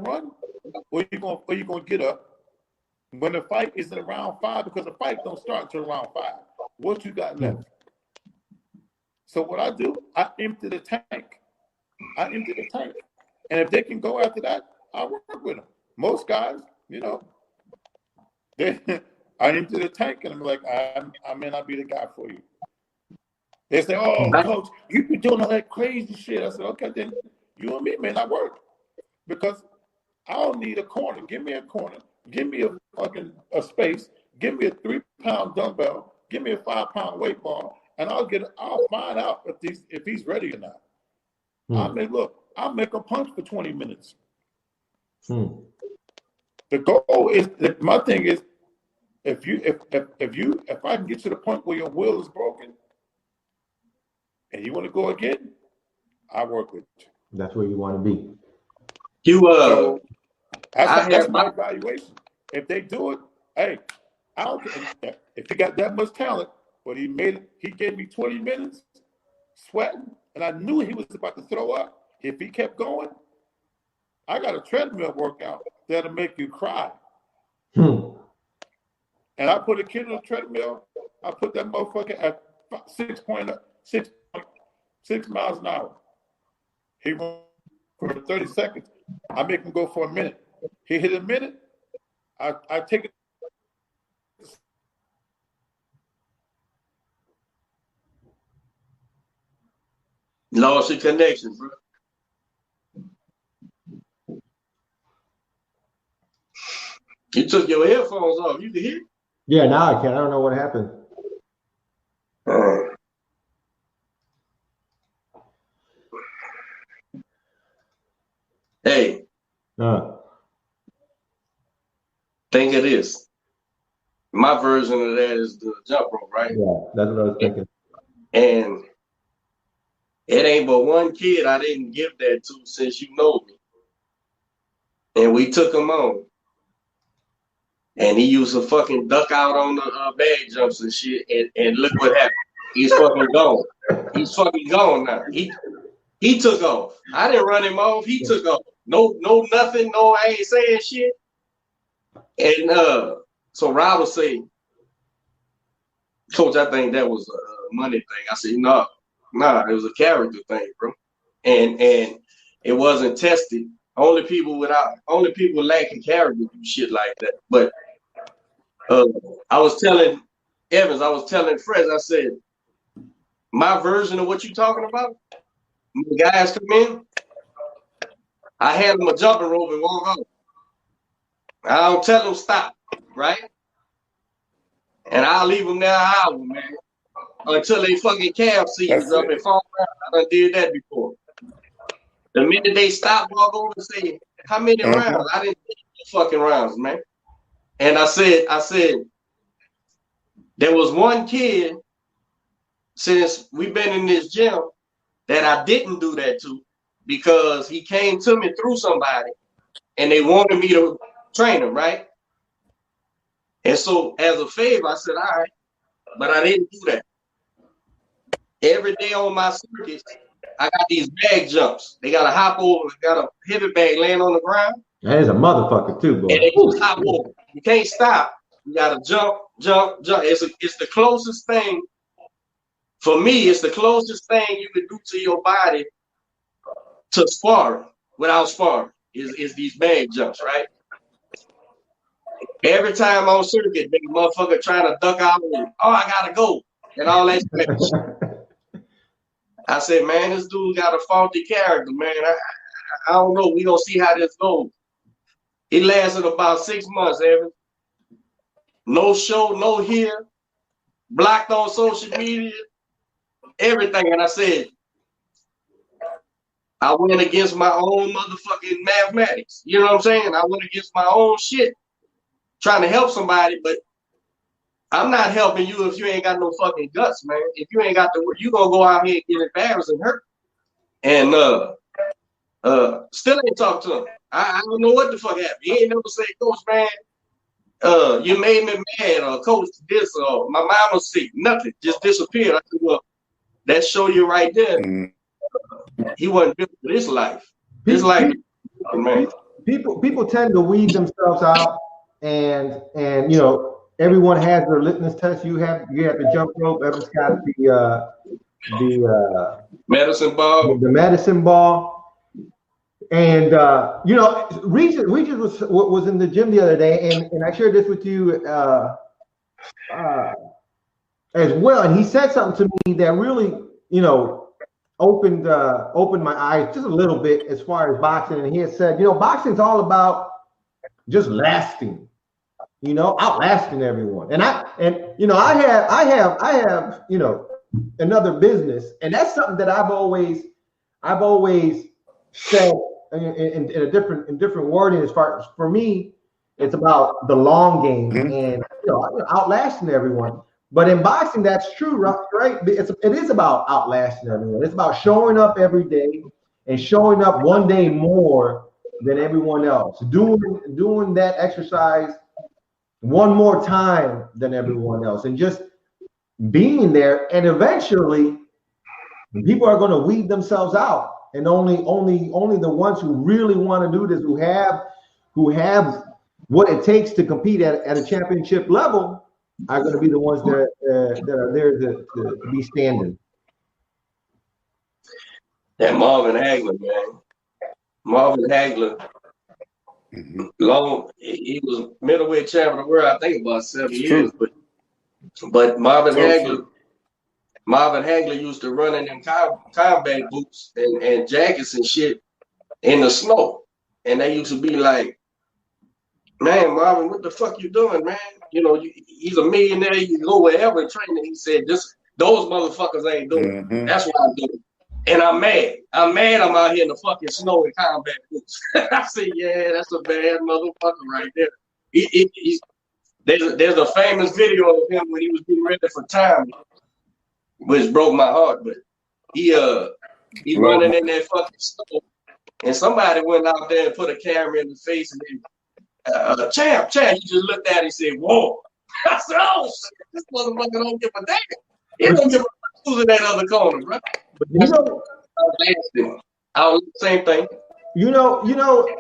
run, or you gonna get up when the fight is in round 5, because the fight don't start until round 5. What you got left? So what I do, I empty the tank. And if they can go after that, I work with them. Most guys, I empty the tank, and I'm like, I may not be the guy for you. They say, oh, coach, you be doing all that crazy shit. I said, okay, then you and me may not work, because I don't need a corner. Give me a corner. Give me a space. Give me a 3-pound dumbbell. Give me a 5-pound weight bar, and I'll find out if he's ready or not. I'll make a punch for 20 minutes. The goal is, my thing is, if I can get to the point where your will is broken and you want to go again, I work with you. That's where you want to be. That's my evaluation. If they do it, hey, I don't care. If he got that much talent, but he gave me 20 minutes sweating, and I knew he was about to throw up. If he kept going, I got a treadmill workout that'll make you cry. And I put a kid on a treadmill. I put that motherfucker at 6.6 miles an hour. He runs for 30 seconds. I make him go for a minute. He hit a minute. I take it. Lost your connection, bro. You took your headphones off. You can hear? Yeah, now I can. I don't know what happened. Hey. Think of this. My version of that is the jump rope, right? Yeah, that's what I was thinking. And it ain't but one kid I didn't give that to since you know me. And we took him on. And he used to fucking duck out on the bag jumps and shit. And look what happened. He's fucking gone. He's fucking gone now. He took off. I didn't run him off. He took off. No, nothing. No, I ain't saying shit. And so Rob was saying, Coach, I think that was a money thing. I said, no, it was a character thing, bro. And it wasn't tested. Only people lacking character do shit like that. But I was telling Evins, I was telling Fred, I said, my version of what you talking about, when the guys come in, I hand them a jumping rope and walk out. I don't tell them stop, right? And I'll leave them there an hour, man, until they fucking calf seizes up and fall down. I done did that before. The minute they stop, walk over and say, how many rounds? I didn't take fucking rounds, man. And I said, there was one kid since we've been in this gym that I didn't do that to, because he came to me through somebody and they wanted me to train him, right? And so as a favor, I said, all right, but I didn't do that. Every day on my circuits, I got these bag jumps. They got to hop over, got a heavy bag laying on the ground. That is a motherfucker too, boy. And they just hop over. You can't stop. You got to jump. It's the closest thing. For me, it's the closest thing you can do to your body to sparring without sparring is these bag jumps, right? Every time on circuit, big motherfucker trying to duck out and, I gotta go, and all that shit. I said, man, this dude got a faulty character, man. I don't know. We gonna see how this goes. It lasted about 6 months, Evan. No show, no here, blocked on social media, everything. And I said, I went against my own motherfucking mathematics. You know what I'm saying? I went against my own shit, trying to help somebody, but I'm not helping you if you ain't got no fucking guts, man. If you ain't got the work, you gonna go out here and get embarrassed and hurt. And still ain't talk to him. I don't know what the fuck happened. He ain't never say, Coach, man, you made me mad, or Coach this, or my mama's sick. Nothing. Just disappeared. I said, well, that show you right there. He wasn't built for this life. This life, man. people tend to weed themselves out, and you know, everyone has their litmus test. You have the jump rope. Evans got the medicine ball. The medicine ball. And you know, Regis was in the gym the other day, and I shared this with you as well. And he said something to me that really, you know, opened my eyes just a little bit as far as boxing. And he had said, you know, boxing's all about just lasting, you know, outlasting everyone. And you know, I have, you know, another business, and that's something that I've always said in a different wording. As far as for me, it's about the long game and, you know, outlasting everyone. But in boxing, that's true, right? It is about outlasting everyone. It's about showing up every day and showing up one day more than everyone else, doing that exercise one more time than everyone else, and just being there. And eventually, people are going to weed themselves out, and only the ones who really want to do this, who have what it takes to compete at a championship level, are going to be the ones that are there to be standing. That Marvin Hagler, man. Marvin Hagler, he was middleweight champion of the world, I think about 7 years, but Marvin Hagler used to run in them combat boots and jackets and shit in the snow. And they used to be like, man, Marvin, what the fuck you doing, man? You know, he's a millionaire. You can go wherever and train. And he said, those motherfuckers ain't doing it. That's what I'm doing. And I'm mad. I'm out here in the fucking snow in combat boots. I said, yeah, that's a bad motherfucker right there. There's a famous video of him when he was getting ready for time, which broke my heart. But he running in that fucking snow, and somebody went out there and put a camera in his face, and then champ, he just looked at it and said, whoa. I said, oh shit, this motherfucker don't give a damn. He don't give a fuck who's in that other corner, bro. But you know, same thing. You know,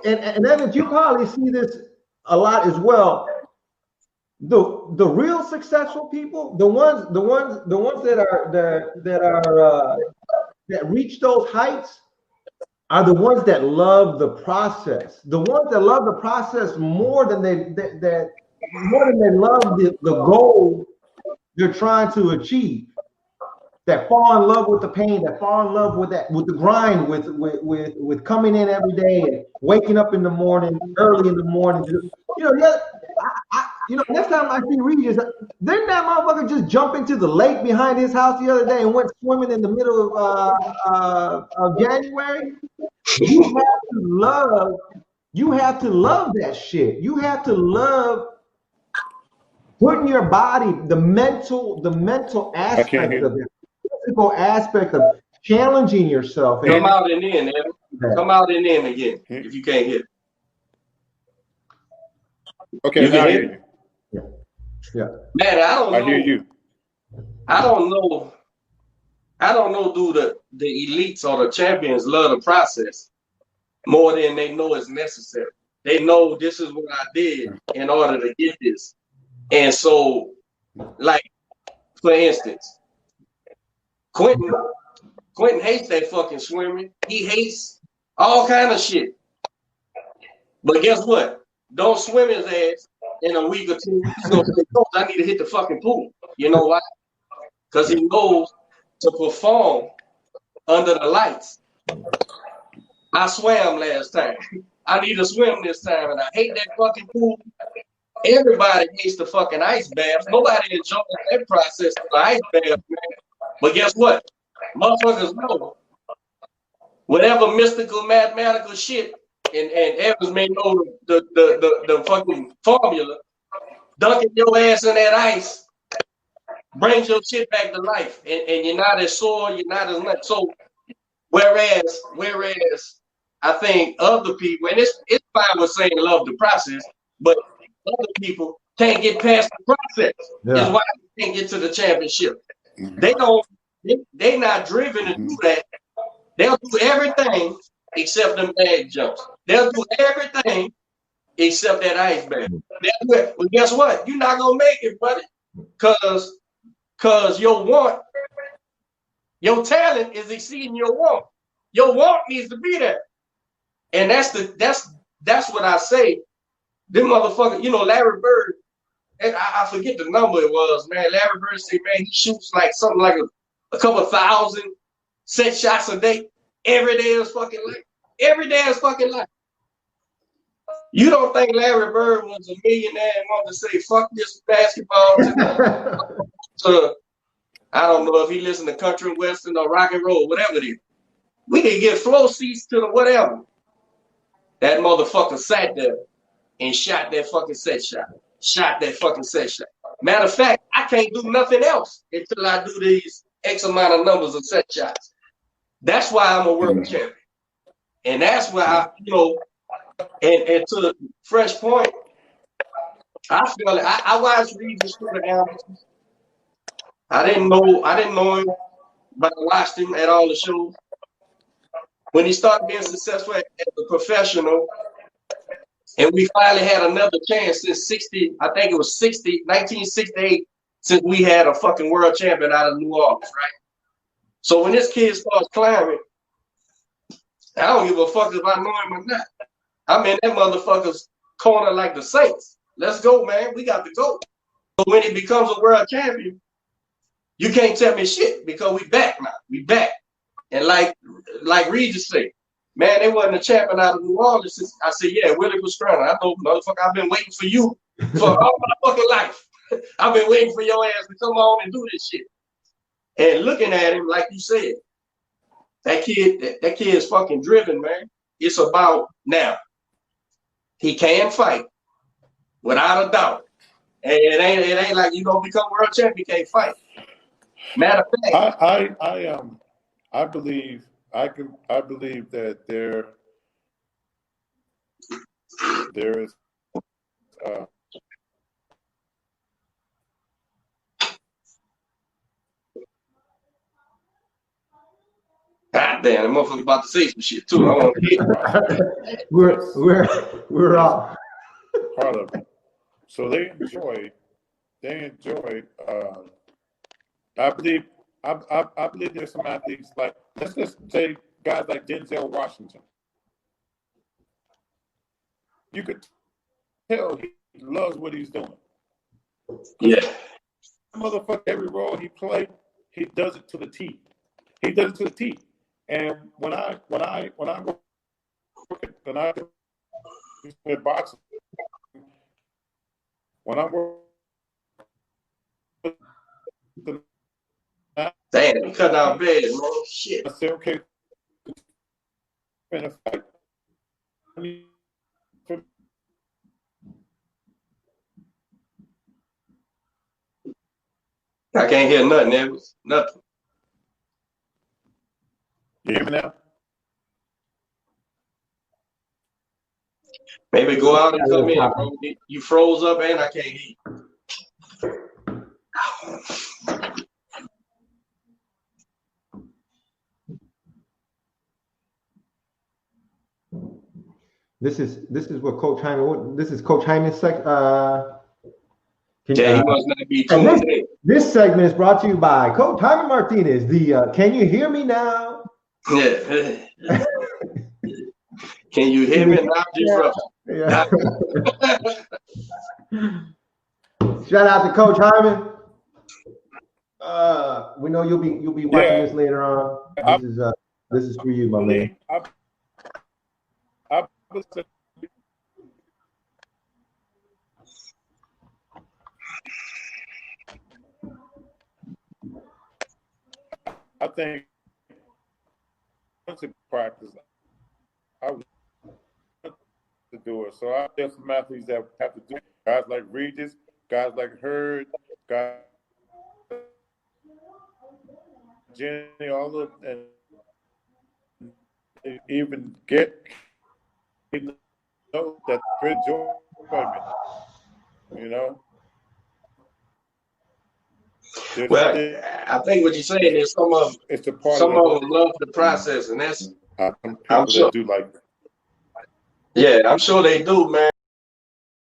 and Evans, you probably see this a lot as well. The real successful people, the ones that reach those heights, are the ones that love the process. The ones that love the process more than they love the goal they're trying to achieve. That fall in love with the pain, that fall in love with the grind, with coming in every day and waking up in the morning, early in the morning. You know, next time I see Regis, didn't that motherfucker just jump into the lake behind his house the other day and went swimming in the middle of January? You have to love that shit. You have to love putting your body, the mental aspect of it, the physical aspect of challenging yourself. Come out and in, Evan. Come out and in again if you can't hit. Okay, now I hear you. Yeah. Man, I don't know. I hear you. I don't know, do the elites or the champions love the process more than they know it's necessary. They know this is what I did in order to get this. And so, like, for instance, Quentin hates that fucking swimming. He hates all kind of shit. But guess what? Don't swim his ass in a week or 2 weeks. He's gonna say, Coach, I need to hit the fucking pool. You know why? Because he knows to perform under the lights. I swam last time. I need to swim this time, and I hate that fucking pool. Everybody hates the fucking ice bath. Nobody enjoys that process of the ice bath, man. But guess what? Motherfuckers know whatever mystical mathematical shit, and Evans may know the fucking formula. Dunking your ass in that ice brings your shit back to life, and you're not as sore, you're not as much. So whereas I think other people, and it's fine with saying love the process, but other people can't get past the process. That's why they can't get to the championship. They're not driven to do that. They'll do everything except them bag jumps. They'll do everything except that ice bag. Well, guess what? You're not gonna make it, buddy, cause your talent is exceeding your want. Your want needs to be there, and that's what I say. Them motherfuckers, Larry Bird, and I forget the number it was, man. Larry Bird said, man, he shoots like something like a couple thousand set shots a day, every day of his fucking life. Every day of his fucking life. You don't think Larry Bird was a millionaire and wanted to say, fuck this basketball to I don't know if he listened to country, western, or rock and roll, whatever it is. We can get floor seats to the whatever. That motherfucker sat there and shot that fucking set shot. Matter of fact, I can't do nothing else until I do these X amount of numbers of set shots. That's why I'm a world champion. And that's why and to the fresh point, I feel like I watched Regis for the amateurs. I didn't know him, but I watched him at all the shows. When he started being successful as a professional, and we finally had another chance since 1968, since we had a fucking world champion out of New Orleans, right? So when this kid starts climbing, I don't give a fuck if I know him or not. I'm in that motherfucker's corner like the Saints. Let's go, man. We got to go. But when he becomes a world champion, you can't tell me shit because we back now. We back. And like Regis said, man, they wasn't a champion out of New Orleans since I said, yeah, Willie was strong. I know, motherfucker, I've been waiting for you for all my fucking life. I've been waiting for your ass to come on and do this shit. And looking at him, like you said, that kid is fucking driven, man. It's about now. He can fight, without a doubt. And it ain't like you gonna become world champion, you can't fight. Matter of fact, I believe that there is God damn, the motherfucker about to say some shit too. I want to hear. We're off. Part of it. So they enjoy. I believe there's some athletes like, let's just say guys like Denzel Washington. You could tell he loves what he's doing. Yeah. Motherfucker, every role he plays, he does it to the T. And when I with boxing, when I work damn, you cut out bad, man. Shit. I say, okay, in a fight. I can't hear nothing, Evans. Nothing. You hear me now? Maybe go out and come in, bro. You froze up and I can't hear you. This is what Coach Hyman. This is Coach Hyman's sec. He must not be tuned in. This segment is brought to you by Coach Hyman Martinez. Can you hear me now? Yeah. Can you hear me now? Yeah. Shout out to Coach Hyman. We know you'll be watching this later on. This is for you, my man. I think once it practice, I would to do it. So there's some athletes that have to do it. Guys like Regis, guys like Hurd, guys Jenny, all of and even get know that for enjoyment, you know. Well, I think what you're saying is some of them love the process, and that's I'm sure. Do like that. Yeah, I'm sure they do, man.